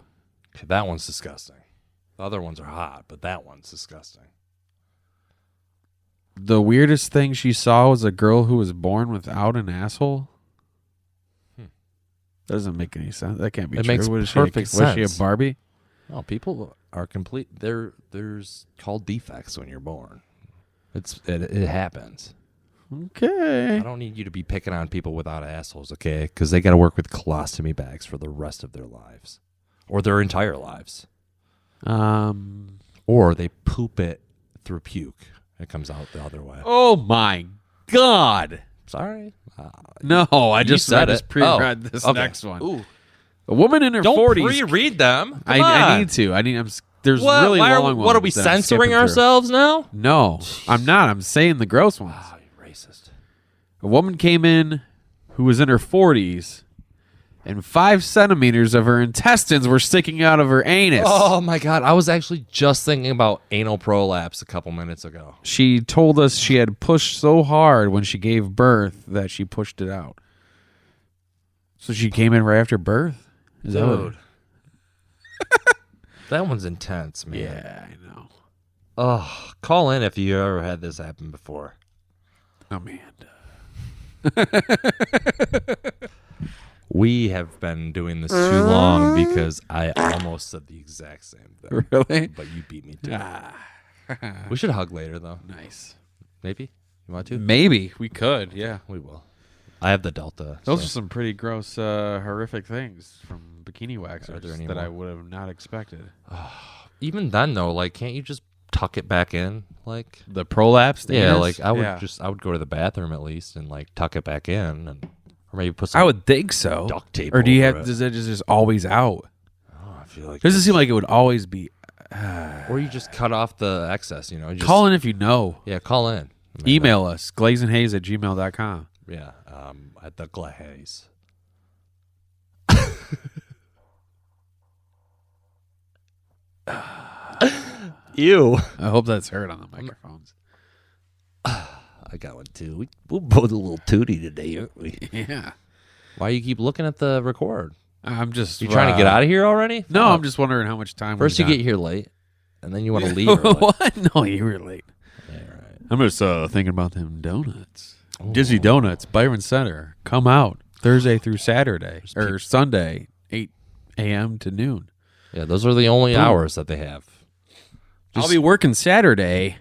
Okay, that one's disgusting. The other ones are hot, but that one's disgusting. The weirdest thing she saw was a girl who was born without an asshole. Doesn't make any sense. That can't be It true. makes Was perfect she a sense. Barbie? No, people are complete. There's called defects when you're born. It happens. Okay. I don't need you to be picking on people without assholes, okay? Because they got to work with colostomy bags for the rest of their lives, or their entire lives. Or they poop it through puke. It comes out the other way. Oh my God. Sorry. No, I just said read pre-read this okay. next one. Ooh. A woman in her Don't 40s. pre-read them. Come I on. need to. There's What? really Why long ones. What are we that I'm censoring skipping through. ourselves now? No, I'm not. I'm saying the gross ones. Oh, you racist. A woman came in who was in her 40s, and 5 centimeters of her intestines were sticking out of her anus. Oh my God! I was actually just thinking about anal prolapse a couple minutes ago. She told us she had pushed so hard when she gave birth that she pushed it out. So she came in right after birth? Is that what- Dude. That one's intense, man. Yeah, I know. Oh, call in if you ever had this happen before. Amanda. We have been doing this too long because I almost said the exact same thing. Really? But you beat me to it. We should hug later, though. Nice. Maybe? You want to? Maybe we could. Yeah, We will. I have the Delta. those so- are some pretty gross, horrific things from Bikini Are there Waxers any that I more? would have not expected. Even then, though, like, can't you just tuck it back in? Like, The prolapse. yeah, anus? like I would Yeah. I would go to the bathroom at least and like tuck it back in, and or maybe put some. I would think so. duct tape Or do you over have? it. Does it just always out? Oh, I feel like Does it seem like it would always be? or you just cut off the excess, you know. Just, Call in if you know. Yeah, call in. Email us glazeandhaze@gmail.com. Yeah, at the glaze. Ew. I hope that's heard on the microphones. I got one too. We're both a little tooty today, aren't we? Yeah. Why you keep looking at the record? I'm just. You trying to get out of here already? No, Fuck. I'm just wondering how much time. First you we get here late, and then you want to leave. early. What? No, you were late. Yeah, right. I'm just thinking about them donuts. Dizzy Donuts, Byron Center. Come out Thursday through Saturday or Sunday, 8 a.m. to noon. Yeah, those are the only Boom. hours that they have. I'll be working Saturday,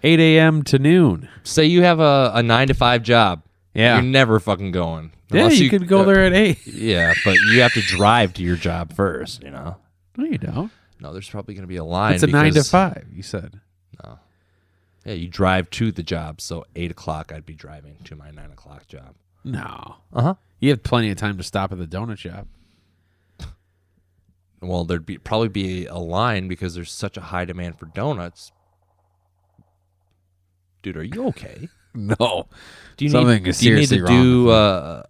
8 a.m. to noon. Say you have a 9-to-5 job. Yeah. You're never fucking going. Yeah, Unless you could go there at 8. Yeah, but you have to drive to your job first, you know? No, you don't. No, there's probably going to be a line. It's a 9 to because- 5, you said. No. Yeah, you drive to the job, so 8 o'clock I'd be driving to my 9 o'clock job. No. Uh-huh. You have plenty of time to stop at the donut shop. Well, there'd probably be a line because there's such a high demand for donuts. Dude, are you okay? No. Do you Something need, is do you need seriously to wrong do with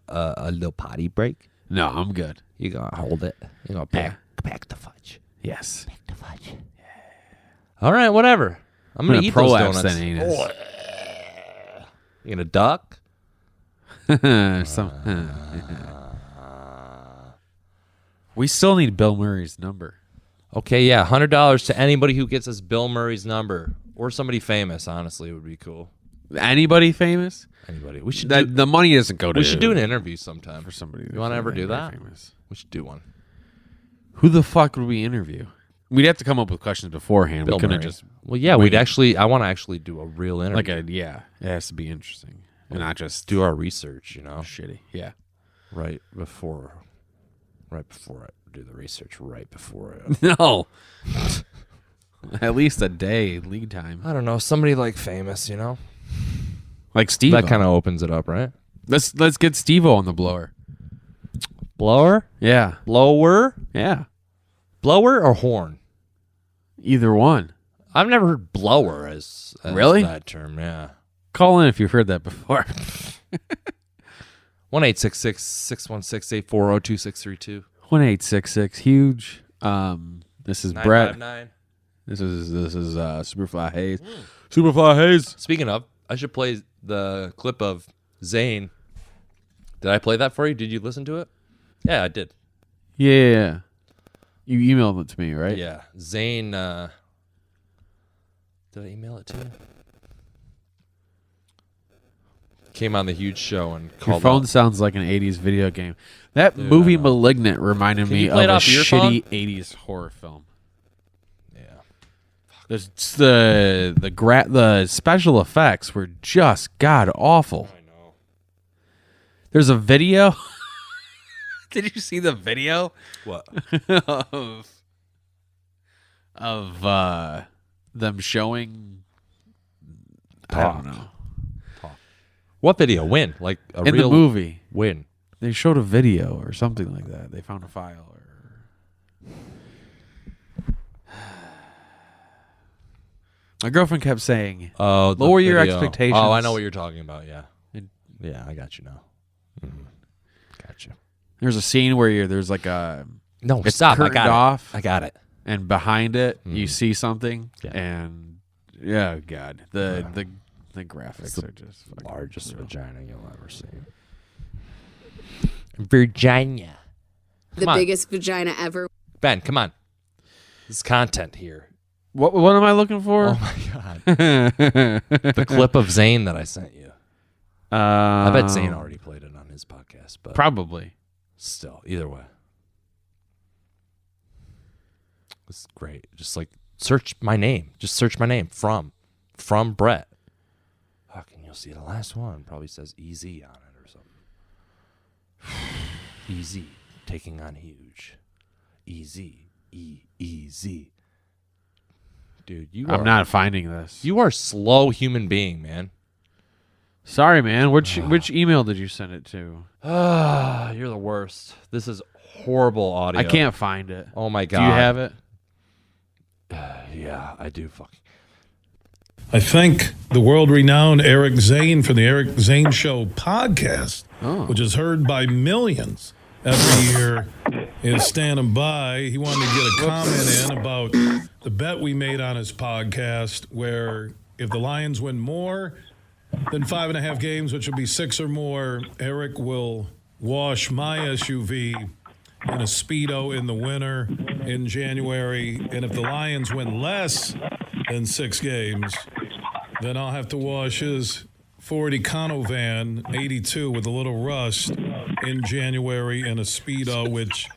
a little potty break? No, I'm good. You gotta hold it. You gotta pack the fudge. Yes. Pack the fudge. All right, whatever. I'm gonna eat those prolapse donuts. then, anus. You gonna duck? We still need Bill Murray's number. Okay, yeah, $100 to anybody who gets us Bill Murray's number or somebody famous. Honestly, would be cool. Anybody famous? Anybody. We should. The money doesn't go to. We should do an interview sometime for somebody. You want to ever do that? Famous. We should do one. Who the fuck would we interview? We'd have to come up with questions beforehand. Bill We couldn't Murray. just. Well, yeah, wing we'd it. actually. I want to actually do a real interview. Like it has to be interesting and not just do our research. You know, shitty. Yeah. Right before I do the research. Right before. No. At least a day lead time. I don't know. Somebody like famous. You know, like Steve. That kind of opens it up, right? Let's get Steve-O on the blower. Blower? Yeah. Blower? Yeah. Blower or horn? Either one. I've never heard blower as really that term. Yeah. Call in if you've heard that before. 1-866-616-840-2632. 1-866 This is Brett. 959. This is Superfly Hayes. Superfly Hayes. Speaking of, I should play the clip of Zane. Did I play that for you? Did you listen to it? Yeah, I did. Yeah. You emailed it to me, right? Yeah. Zane, did I email it to you? Came on the huge show and Your called phone out. sounds like an 80s video game. That Dude, movie I know. Malignant reminded Can me you of play it a off your phone? shitty 80s horror film. Yeah. The special effects were just god awful. I know. There's a video. Did you see the video? What? of them showing I Talk. don't know. What video? When? Like a In real the movie. When? They showed a video or something like that. They found a file or my girlfriend kept saying, Oh, the lower your video. expectations. Oh, I know what you're talking about. Yeah. And- Yeah, I got you now. Got you. There's a scene where there's like a No, it's stop. I curtained got off. it. I got it. And behind it you see something Yeah. and yeah, God. The graphics are just fucking Largest real. vagina you'll ever see. Virginia. The Come on. biggest vagina ever. Ben, come on. There's content here. What am I looking for? Oh my god. The clip of Zane that I sent you. I bet Zane already played it on his podcast, but Probably. still, either way. It's great. Just like search my name. Just search my name from Brett. Fucking, you'll see the last one probably says EZ on it or something. EZ taking on Huge. EZ. Dude, I'm not finding this. You are a slow human being, man. Sorry, man. Which email did you send it to? You're the worst. This is horrible audio. I can't find it. Oh my god. Do you have it? Yeah, I do. Fuck. I think the world-renowned Ericzane from the Ericzane Show podcast, which is heard by millions every year, is standing by. He wanted to get a comment in about the bet we made on his podcast, where if the Lions win more than 5.5 games, which will be 6 or more, Eric will wash my SUV in a Speedo in the winter in January. And if the Lions win less than 6 games, then I'll have to wash his Ford Econovan 82 with a little rust in January in a Speedo, which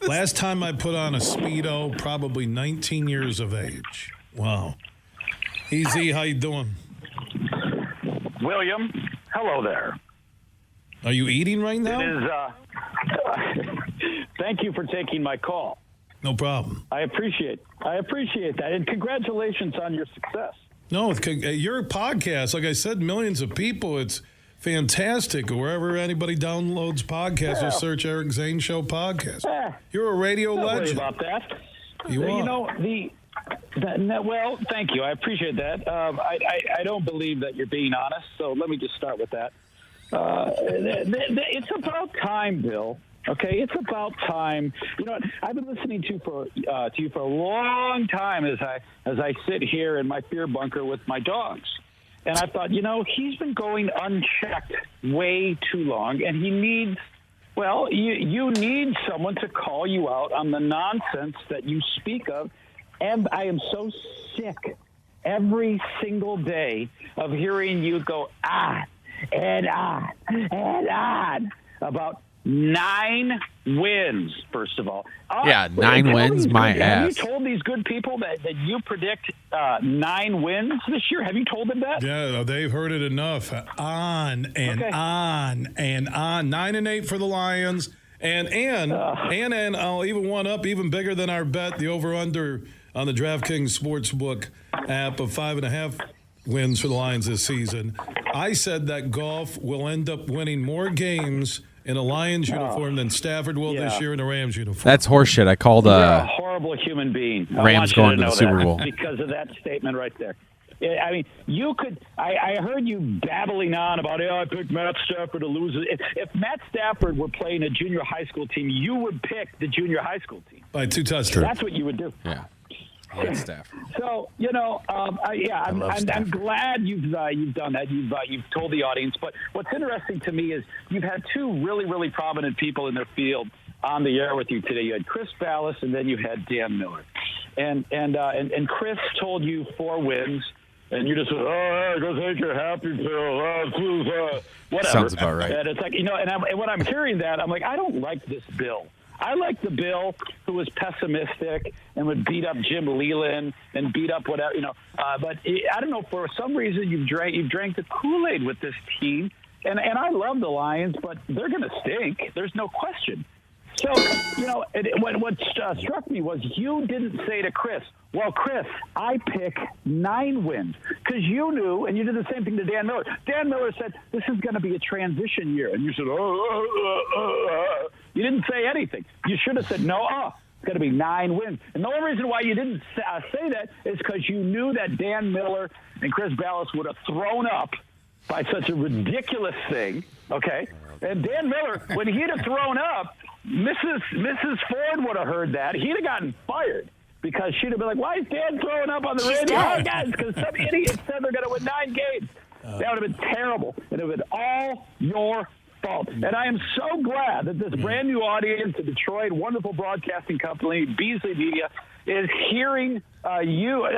last time I put on a Speedo, probably 19 years of age. Wow. EZ, how you doing? William, hello there. Are you eating right now? It is, thank you for taking my call. No problem. I appreciate that. And congratulations on your success. No, your podcast, like I said, millions of people. It's fantastic. Wherever anybody downloads podcasts, or search Ericzane Show podcast. You're a radio legend. Don't worry about that. You are. You know, well, thank you. I appreciate that. I don't believe that you're being honest, so let me just start with that. It's about time, Bill. Okay, it's about time. You know what? I've been listening to you for a long time as I sit here in my fear bunker with my dogs, and I thought, he's been going unchecked way too long, and he needs. Well, you need someone to call you out on the nonsense that you speak of, and I am so sick every single day of hearing you go on and on and on about 9 wins, first of all. 9 wins, my ass. Have you told these good people that you predict 9 wins this year? Have you told them that? Yeah, they've heard it enough. On and on and on. 9-8 for the Lions. And I'll even one up, even bigger than our bet, the over-under on the DraftKings Sportsbook app of 5.5 wins for the Lions this season. I said that Goff will end up winning more games in a Lions uniform than Stafford will this year in a Rams uniform. That's horseshit. I called You're a horrible human being. Rams going to the Super Bowl because of that statement right there. I mean, you could. I heard you babbling on about, I picked Matt Stafford to lose. If Matt Stafford were playing a junior high school team, you would pick the junior high school team by 2 touchdowns. That's what you would do. Yeah. Stafford. So I'm glad you've done that. You've told the audience. But what's interesting to me is you've had 2 really, really prominent people in their field on the air with you today. You had Chris Ballas, and then you had Dan Miller, and Chris told you 4 wins. And you just said, go take your happy pill. Whatever. Sounds about right. And it's like, and when I'm hearing that, I'm like, I don't like this Bill. I like the Bill who was pessimistic and would beat up Jim Leland and beat up whatever, But I don't know, for some reason you've drank the Kool-Aid with this team. And I love the Lions, but they're going to stink. There's no question. So, what struck me was you didn't say to Chris, well, Chris, I pick 9 wins, because you knew, and you did the same thing to Dan Miller. Dan Miller said, this is going to be a transition year. And you said, You didn't say anything. You should have said, no, it's going to be 9 wins. And the only reason why you didn't say that is because you knew that Dan Miller and Chris Ballas would have thrown up by such a ridiculous thing, okay? And Dan Miller, when he'd have thrown up, Mrs. Ford would have heard that. He'd have gotten fired because she'd have been like, why is Dan throwing up on the radio? Oh, guys, because some idiot said they're going to win 9 games. That would have been terrible. And it would have been all your fault. And I am so glad that this brand new audience, the Detroit wonderful broadcasting company, Beasley Media, is hearing you.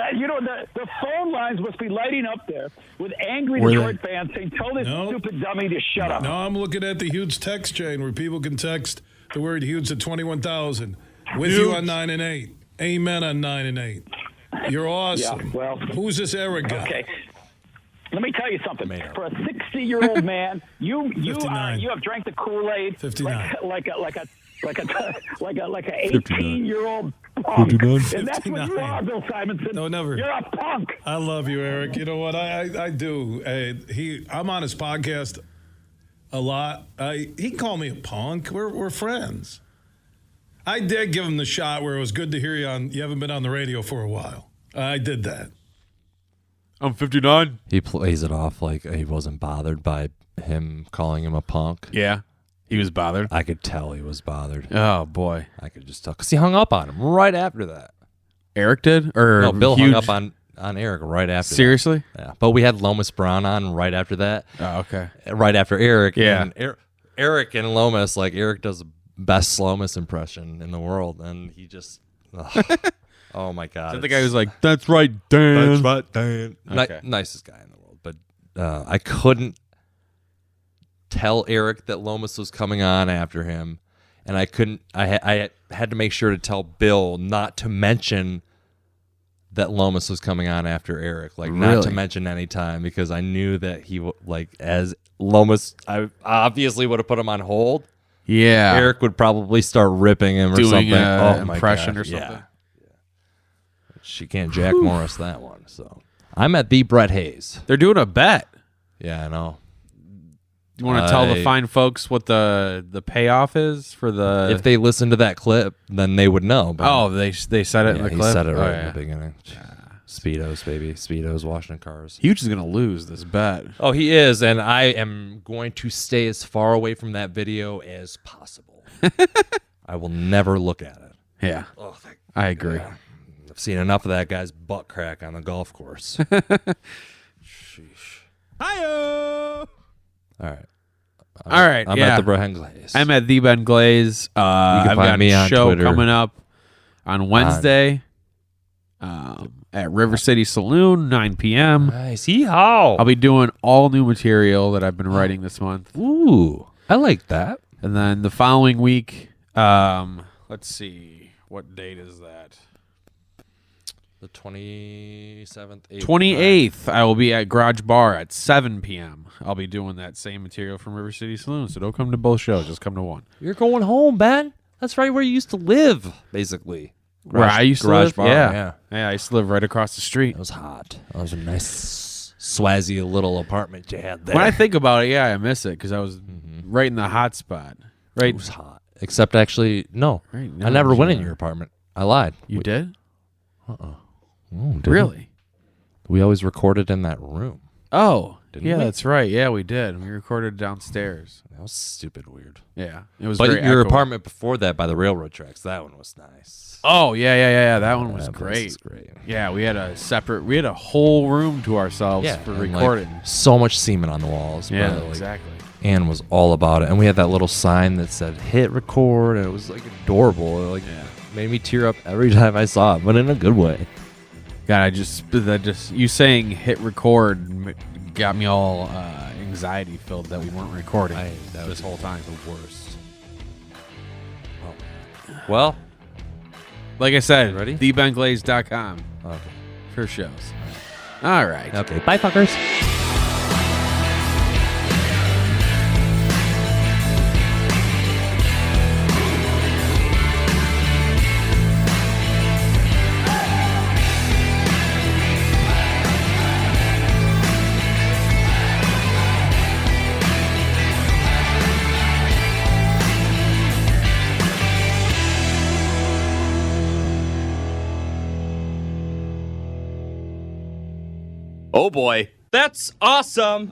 The phone lines must be lighting up there with angry Detroit fans saying, tell this stupid dummy to shut up. No, I'm looking at the Huge text chain where people can text the word Huge at 21,000. With you on 9-8. Amen on 9-8. You're awesome. Yeah, well, who's this Eric guy? Okay. Let me tell you something. For a 60-year-old man, you 59. You have drank the Kool-Aid 59. like a 18-year-old punk. 59. And that's what you are, Bill Simonson. No, never. You're a punk. I love you, Eric. You know what? I do. I'm on his podcast a lot. He can call me a punk. We're friends. I did give him the shot where it was good to hear you on. You haven't been on the radio for a while. I did that. I'm 59. He plays it off like he wasn't bothered by him calling him a punk. Yeah. He was bothered. I could tell he was bothered. Oh, boy. I could just tell. Because he hung up on him right after that. Eric did? Or no, Bill hung up on Eric right after Seriously? that. Yeah. But we had Lomas Brown on right after that. Oh, okay. Right after Eric. Yeah. And Eric and Lomas, like Eric does the best Lomas impression in the world. And he just... oh, my God. Is that the guy who's like, that's right, Dan. That's right, Dan. Okay. Nicest guy in the world. But I couldn't tell Eric that Lomas was coming on after him, and I had to make sure to tell Bill not to mention that Lomas was coming on after Eric, like not to mention any time, because I knew that he as Lomas, I obviously would have put him on hold. Yeah, Eric would probably start ripping him or doing something. Oh my impression God. or something. Yeah. She can't Jack Morris that one. So I'm at the Brett Hayes. They're doing a bet. Yeah, I know. Do you want to tell the fine folks what the payoff is for the? If they listen to that clip, then they would know. But they said it in the clip. He said it right in the beginning. Speedos, baby. Speedos, washing cars. Huge is going to lose this bet. Oh, he is, and I am going to stay as far away from that video as possible. I will never look at it. Yeah, I agree. Yeah. I've seen enough of that guy's butt crack on the golf course. Sheesh. Hi-yo! All right. I'm at the Ben Glaze. I'm at the Ben Glaze. I've find got me a on show Twitter. coming up on Wednesday at River City Saloon, 9 p.m. Nice. Yeehaw. I'll be doing all new material that I've been writing this month. Ooh, I like that. And then the following week, let's see, what date is that? The 27th, 28th, I will be at Garage Bar at 7 p.m. I'll be doing that same material from River City Saloon, so don't come to both shows. Just come to one. You're going home, Ben. That's right where you used to live, basically. Where I used to live? Bar, yeah, I used to live right across the street. It was hot. That was a nice, swazzy little apartment you had there. When I think about it, I miss it because I was right in the hot spot. Right, it was hot. Except actually, no. Right, I never went in your apartment. I lied. You did? Oh, really? We always recorded in that room. Oh, Didn't yeah, we? that's right. Yeah, we did. We recorded downstairs. That was stupid weird. Yeah, it was. But very your echoey. apartment before that by the railroad tracks, that one was nice. Oh yeah. That one was That place great. is great. Yeah, we had a whole room to ourselves for and, recording. like, so much semen on the walls. Yeah, but, like, exactly. Ann was all about it, and we had that little sign that said "hit record," and it was like adorable. It, made me tear up every time I saw it, but in a good way. God, you saying hit record got me all anxiety filled that we weren't recording this whole time. The worst. Oh. Well, like I said, ready? TheBenGlaze.com for shows. All right. Okay. Bye, fuckers. Oh boy. That's awesome.